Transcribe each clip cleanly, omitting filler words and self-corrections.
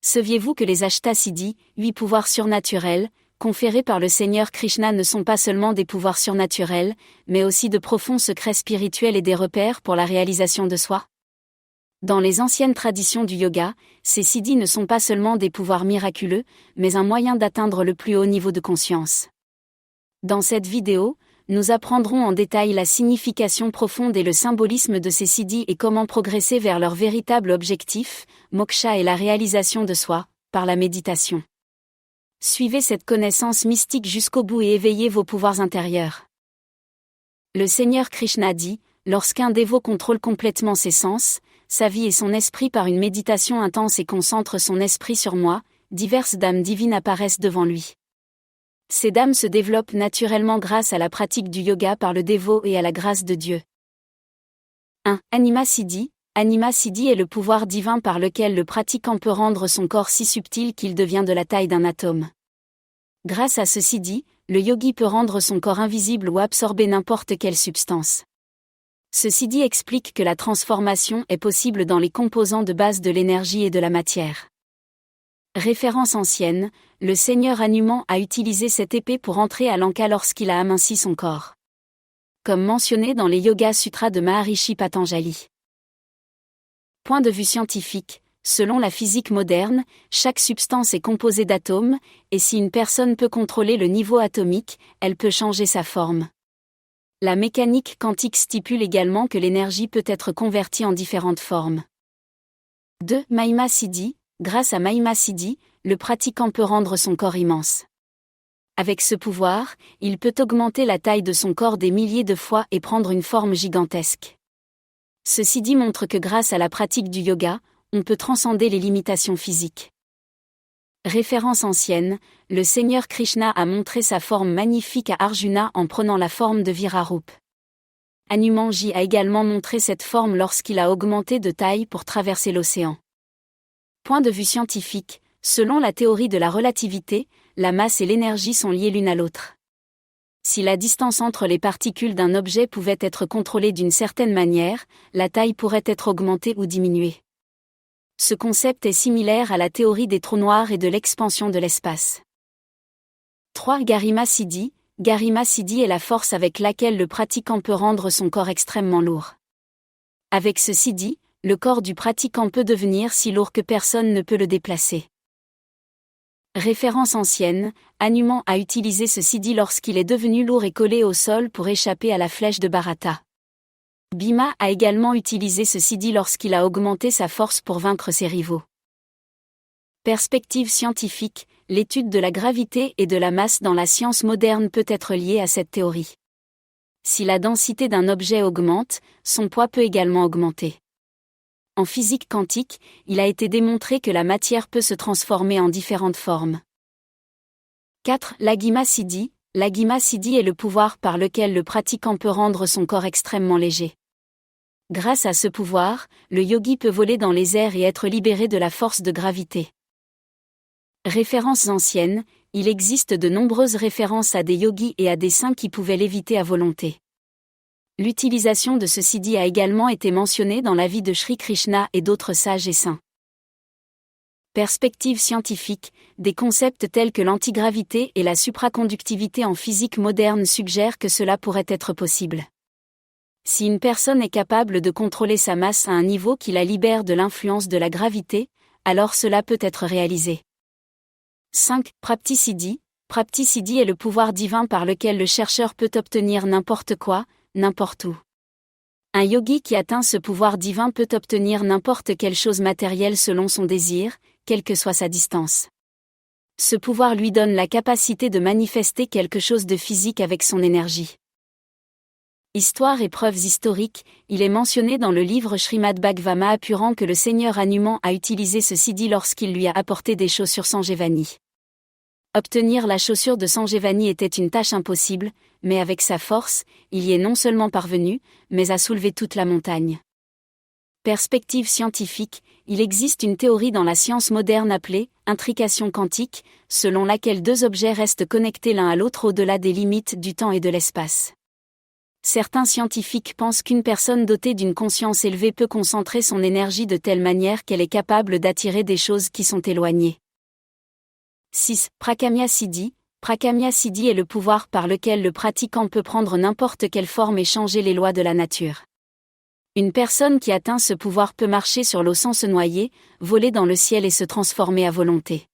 Saviez-vous que les Ashtasiddhis, 8 pouvoirs surnaturels, conférés par le Seigneur Krishna ne sont pas seulement des pouvoirs surnaturels, mais aussi de profonds secrets spirituels et des repères pour la réalisation de soi? Dans les anciennes traditions du yoga, ces siddhis ne sont pas seulement des pouvoirs miraculeux, mais un moyen d'atteindre le plus haut niveau de conscience. Dans cette vidéo, nous apprendrons en détail la signification profonde et le symbolisme de ces siddhis et comment progresser vers leur véritable objectif, moksha et la réalisation de soi, par la méditation. Suivez cette connaissance mystique jusqu'au bout et éveillez vos pouvoirs intérieurs. Le Seigneur Krishna dit, lorsqu'un dévot contrôle complètement ses sens, sa vie et son esprit par une méditation intense et concentre son esprit sur moi, diverses dames divines apparaissent devant lui. Ces dames se développent naturellement grâce à la pratique du yoga par le dévot et à la grâce de Dieu. 1. Anima Siddhi. Anima Siddhi est le pouvoir divin par lequel le pratiquant peut rendre son corps si subtil qu'il devient de la taille d'un atome. Grâce à ce siddhi, le yogi peut rendre son corps invisible ou absorber n'importe quelle substance. Ce siddhi explique que la transformation est possible dans les composants de base de l'énergie et de la matière. Référence ancienne, le seigneur Hanuman a utilisé cette épée pour entrer à Lanka lorsqu'il a aminci son corps. Comme mentionné dans les Yoga Sutras de Maharishi Patanjali. Point de vue scientifique, selon la physique moderne, chaque substance est composée d'atomes, et si une personne peut contrôler le niveau atomique, elle peut changer sa forme. La mécanique quantique stipule également que l'énergie peut être convertie en différentes formes. 2. Mahima Siddhi. Grâce à Mahima Siddhi, le pratiquant peut rendre son corps immense. Avec ce pouvoir, il peut augmenter la taille de son corps des milliers de fois et prendre une forme gigantesque. Ce siddhi montre que grâce à la pratique du yoga, on peut transcender les limitations physiques. Référence ancienne, le Seigneur Krishna a montré sa forme magnifique à Arjuna en prenant la forme de Virarup. Hanumanji a également montré cette forme lorsqu'il a augmenté de taille pour traverser l'océan. Point de vue scientifique, selon la théorie de la relativité, la masse et l'énergie sont liées l'une à l'autre. Si la distance entre les particules d'un objet pouvait être contrôlée d'une certaine manière, la taille pourrait être augmentée ou diminuée. Ce concept est similaire à la théorie des trous noirs et de l'expansion de l'espace. 3. Garima Siddhi. Garima Siddhi est la force avec laquelle le pratiquant peut rendre son corps extrêmement lourd. Avec ce siddhi, le corps du pratiquant peut devenir si lourd que personne ne peut le déplacer. Référence ancienne, Hanuman a utilisé ce siddhi lorsqu'il est devenu lourd et collé au sol pour échapper à la flèche de Bharata. Bhima a également utilisé ce siddhi lorsqu'il a augmenté sa force pour vaincre ses rivaux. Perspective scientifique, l'étude de la gravité et de la masse dans la science moderne peut être liée à cette théorie. Si la densité d'un objet augmente, son poids peut également augmenter. En physique quantique, il a été démontré que la matière peut se transformer en différentes formes. 4. Lagima Siddhi. Lagima Siddhi est le pouvoir par lequel le pratiquant peut rendre son corps extrêmement léger. Grâce à ce pouvoir, le yogi peut voler dans les airs et être libéré de la force de gravité. Références anciennes, il existe de nombreuses références à des yogis et à des saints qui pouvaient léviter à volonté. L'utilisation de ce siddhi a également été mentionnée dans la vie de Sri Krishna et d'autres sages et saints. Perspective scientifique, des concepts tels que l'antigravité et la supraconductivité en physique moderne suggèrent que cela pourrait être possible. Si une personne est capable de contrôler sa masse à un niveau qui la libère de l'influence de la gravité, alors cela peut être réalisé. 5. Prapti Siddhi. Prapti Siddhi est le pouvoir divin par lequel le chercheur peut obtenir n'importe quoi, n'importe où. Un yogi qui atteint ce pouvoir divin peut obtenir n'importe quelle chose matérielle selon son désir, quelle que soit sa distance. Ce pouvoir lui donne la capacité de manifester quelque chose de physique avec son énergie. Histoire et preuves historiques, il est mentionné dans le livre Srimad Bhagavad Mahapuran que le seigneur Hanuman a utilisé ce siddhi lorsqu'il lui a apporté des chaussures Sanjevani. Obtenir la chaussure de Sanjevani était une tâche impossible, mais avec sa force, il y est non seulement parvenu, mais a soulevé toute la montagne. Perspective scientifique, il existe une théorie dans la science moderne appelée « intrication quantique », selon laquelle deux objets restent connectés l'un à l'autre au-delà des limites du temps et de l'espace. Certains scientifiques pensent qu'une personne dotée d'une conscience élevée peut concentrer son énergie de telle manière qu'elle est capable d'attirer des choses qui sont éloignées. 6. Prakamya Siddhi. Prakamya Siddhi est le pouvoir par lequel le pratiquant peut prendre n'importe quelle forme et changer les lois de la nature. Une personne qui atteint ce pouvoir peut marcher sur l'eau sans se noyer, voler dans le ciel et se transformer à volonté.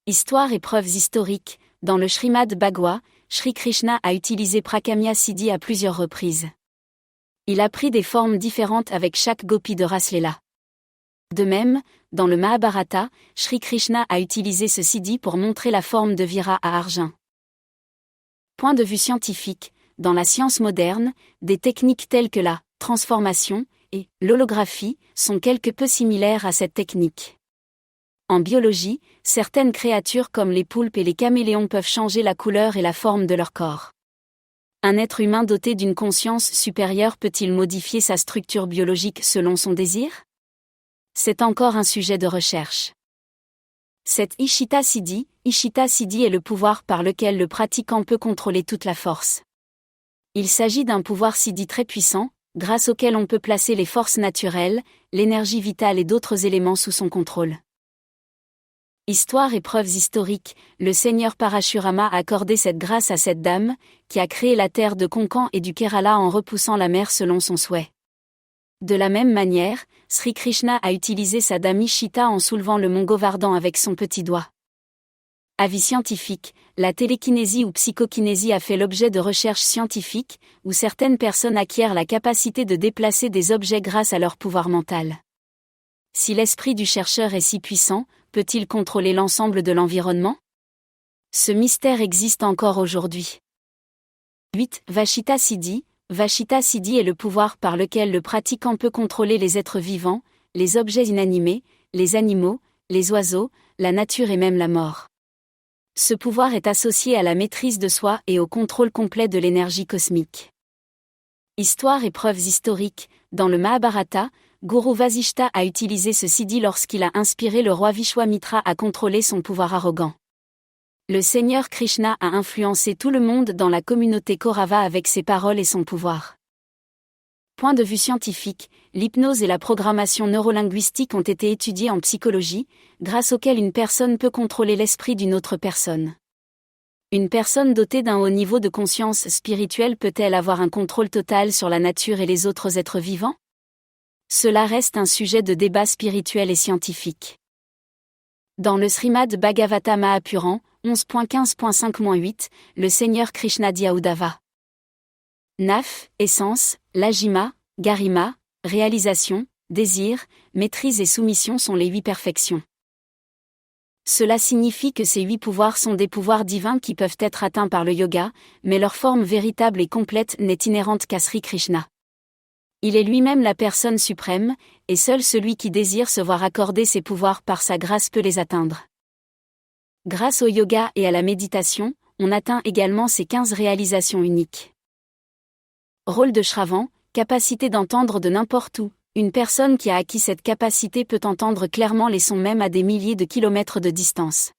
Histoire et preuves historiques. Dans le Srimad Bhagavad, Shri Krishna a utilisé Prakamya Siddhi à plusieurs reprises. Il a pris des formes différentes avec chaque gopi de Rasleela. De même, dans le Mahabharata, Shri Krishna a utilisé ce Siddhi pour montrer la forme de Vira à Arjun. Point de vue scientifique, dans la science moderne, des techniques telles que la transformation et l'holographie sont quelque peu similaires à cette technique. En biologie, certaines créatures comme les poulpes et les caméléons peuvent changer la couleur et la forme de leur corps. Un être humain doté d'une conscience supérieure peut-il modifier sa structure biologique selon son désir? C'est encore un sujet de recherche. Cette Ishita Siddhi est le pouvoir par lequel le pratiquant peut contrôler toute la force. Il s'agit d'un pouvoir Siddhi très puissant, grâce auquel on peut placer les forces naturelles, l'énergie vitale et d'autres éléments sous son contrôle. Histoire et preuves historiques, le seigneur Parashurama a accordé cette grâce à cette dame, qui a créé la terre de Konkan et du Kerala en repoussant la mer selon son souhait. De la même manière, Sri Krishna a utilisé sa dame Ishita en soulevant le mont Govardhan avec son petit doigt. Avis scientifique, la télékinésie ou psychokinésie a fait l'objet de recherches scientifiques, où certaines personnes acquièrent la capacité de déplacer des objets grâce à leur pouvoir mental. Si l'esprit du chercheur est si puissant, peut-il contrôler l'ensemble de l'environnement? Ce mystère existe encore aujourd'hui. 8. Vashita Siddhi. Vashita Siddhi est le pouvoir par lequel le pratiquant peut contrôler les êtres vivants, les objets inanimés, les animaux, les oiseaux, la nature et même la mort. Ce pouvoir est associé à la maîtrise de soi et au contrôle complet de l'énergie cosmique. Histoire et preuves historiques. Dans le Mahabharata, Guru Vasishta a utilisé ce Siddhi lorsqu'il a inspiré le roi Vishwamitra à contrôler son pouvoir arrogant. Le Seigneur Krishna a influencé tout le monde dans la communauté Kaurava avec ses paroles et son pouvoir. Point de vue scientifique, l'hypnose et la programmation neurolinguistique ont été étudiées en psychologie, grâce auxquelles une personne peut contrôler l'esprit d'une autre personne. Une personne dotée d'un haut niveau de conscience spirituelle peut-elle avoir un contrôle total sur la nature et les autres êtres vivants? Cela reste un sujet de débat spirituel et scientifique. Dans le Srimad Bhagavata Mahapuran, 11.15.5-8, le Seigneur Krishna dit à Uddhava. Naf, essence, Lajima, Garima, réalisation, désir, maîtrise et soumission sont les 8 perfections. Cela signifie que ces 8 pouvoirs sont des pouvoirs divins qui peuvent être atteints par le yoga, mais leur forme véritable et complète n'est inhérente qu'à Sri Krishna. Il est lui-même la personne suprême, et seul celui qui désire se voir accorder ses pouvoirs par sa grâce peut les atteindre. Grâce au yoga et à la méditation, on atteint également ces 15 réalisations uniques. Rôle de Shravan, capacité d'entendre de n'importe où. Une personne qui a acquis cette capacité peut entendre clairement les sons même à des milliers de kilomètres de distance.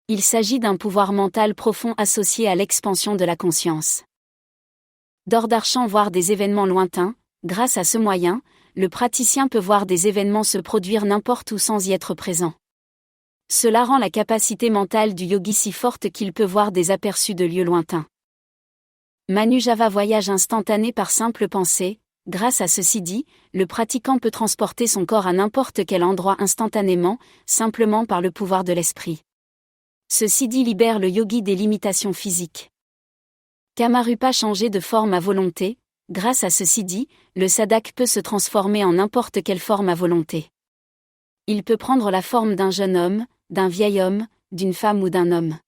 Il s'agit d'un pouvoir mental profond associé à l'expansion de la conscience. D'Archan voir des événements lointains. Grâce à ce moyen, le praticien peut voir des événements se produire n'importe où sans y être présent. Cela rend la capacité mentale du yogi si forte qu'il peut voir des aperçus de lieux lointains. Manujava voyage instantané par simple pensée. Grâce à ce Siddhi, le pratiquant peut transporter son corps à n'importe quel endroit instantanément, simplement par le pouvoir de l'esprit. Ce Siddhi libère le yogi des limitations physiques. Kamarupa changer de forme à volonté. Grâce à ce Siddhi, le sadhak peut se transformer en n'importe quelle forme à volonté. Il peut prendre la forme d'un jeune homme, d'un vieil homme, d'une femme ou d'un homme.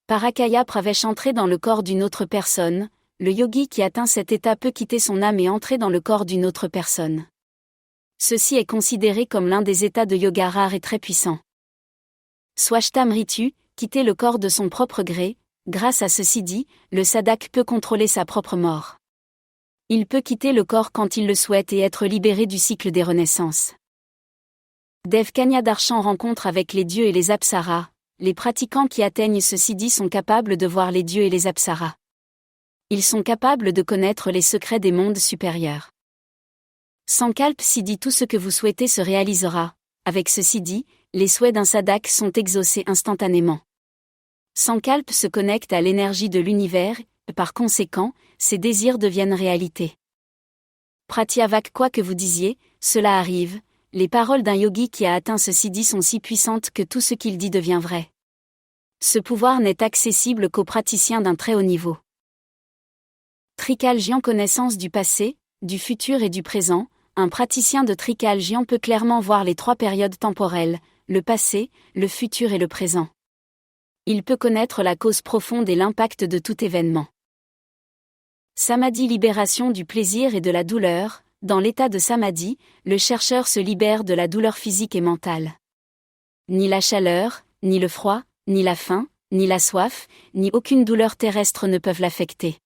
Parakaya pravesh entrer dans le corps d'une autre personne. Le yogi qui atteint cet état peut quitter son âme et entrer dans le corps d'une autre personne. Ceci est considéré comme l'un des états de yoga rares et très puissants. Swashtamritu, quitter le corps de son propre gré. Grâce à ce Siddhi, le sadhak peut contrôler sa propre mort. Il peut quitter le corps quand il le souhaite et être libéré du cycle des renaissances. Devkanya Darshan rencontre avec les dieux et les apsaras. Les pratiquants qui atteignent ce Siddhi sont capables de voir les dieux et les apsaras. Ils sont capables de connaître les secrets des mondes supérieurs. Sankalp Siddhi, tout ce que vous souhaitez se réalisera. Avec ce Siddhi, les souhaits d'un sadhak sont exaucés instantanément. Sankalp se connecte à l'énergie de l'univers, et par conséquent, ses désirs deviennent réalité. Pratyavak, quoi que vous disiez, cela arrive. Les paroles d'un yogi qui a atteint ce Siddhi sont si puissantes que tout ce qu'il dit devient vrai. Ce pouvoir n'est accessible qu'aux praticiens d'un très haut niveau. Trikalgyan, connaissance du passé, du futur et du présent. Un praticien de Trikalgyan peut clairement voir les trois périodes temporelles, le passé, le futur et le présent. Il peut connaître la cause profonde et l'impact de tout événement. Samadhi, libération du plaisir et de la douleur. Dans l'état de Samadhi, le chercheur se libère de la douleur physique et mentale. Ni la chaleur, ni le froid, ni la faim, ni la soif, ni aucune douleur terrestre ne peuvent l'affecter.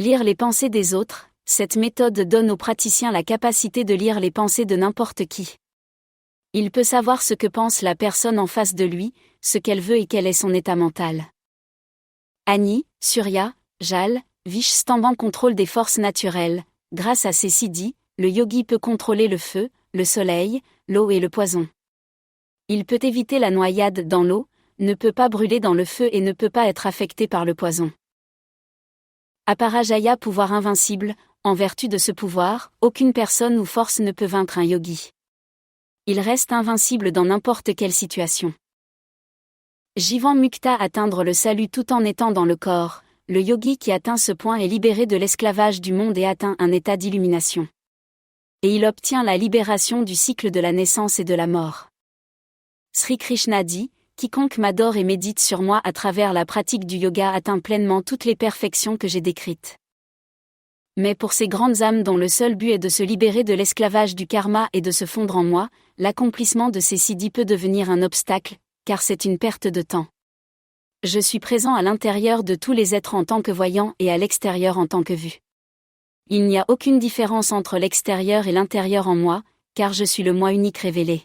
Lire les pensées des autres. Cette méthode donne au praticien la capacité de lire les pensées de n'importe qui. Il peut savoir ce que pense la personne en face de lui, ce qu'elle veut et quel est son état mental. Agni, Surya, Jal, Vishstamban, contrôle des forces naturelles. Grâce à ces siddhis, le yogi peut contrôler le feu, le soleil, l'eau et le poison. Il peut éviter la noyade dans l'eau, ne peut pas brûler dans le feu et ne peut pas être affecté par le poison. Aparajaya, pouvoir invincible. En vertu de ce pouvoir, aucune personne ou force ne peut vaincre un yogi. Il reste invincible dans n'importe quelle situation. Jivan Mukta, atteindre le salut tout en étant dans le corps. Le yogi qui atteint ce point est libéré de l'esclavage du monde et atteint un état d'illumination. Et il obtient la libération du cycle de la naissance et de la mort. Sri Krishna dit, quiconque m'adore et médite sur moi à travers la pratique du yoga atteint pleinement toutes les perfections que j'ai décrites. Mais pour ces grandes âmes dont le seul but est de se libérer de l'esclavage du karma et de se fondre en moi, l'accomplissement de ces siddhis peut devenir un obstacle, car c'est une perte de temps. Je suis présent à l'intérieur de tous les êtres en tant que voyant et à l'extérieur en tant que vu. Il n'y a aucune différence entre l'extérieur et l'intérieur en moi, car je suis le moi unique révélé.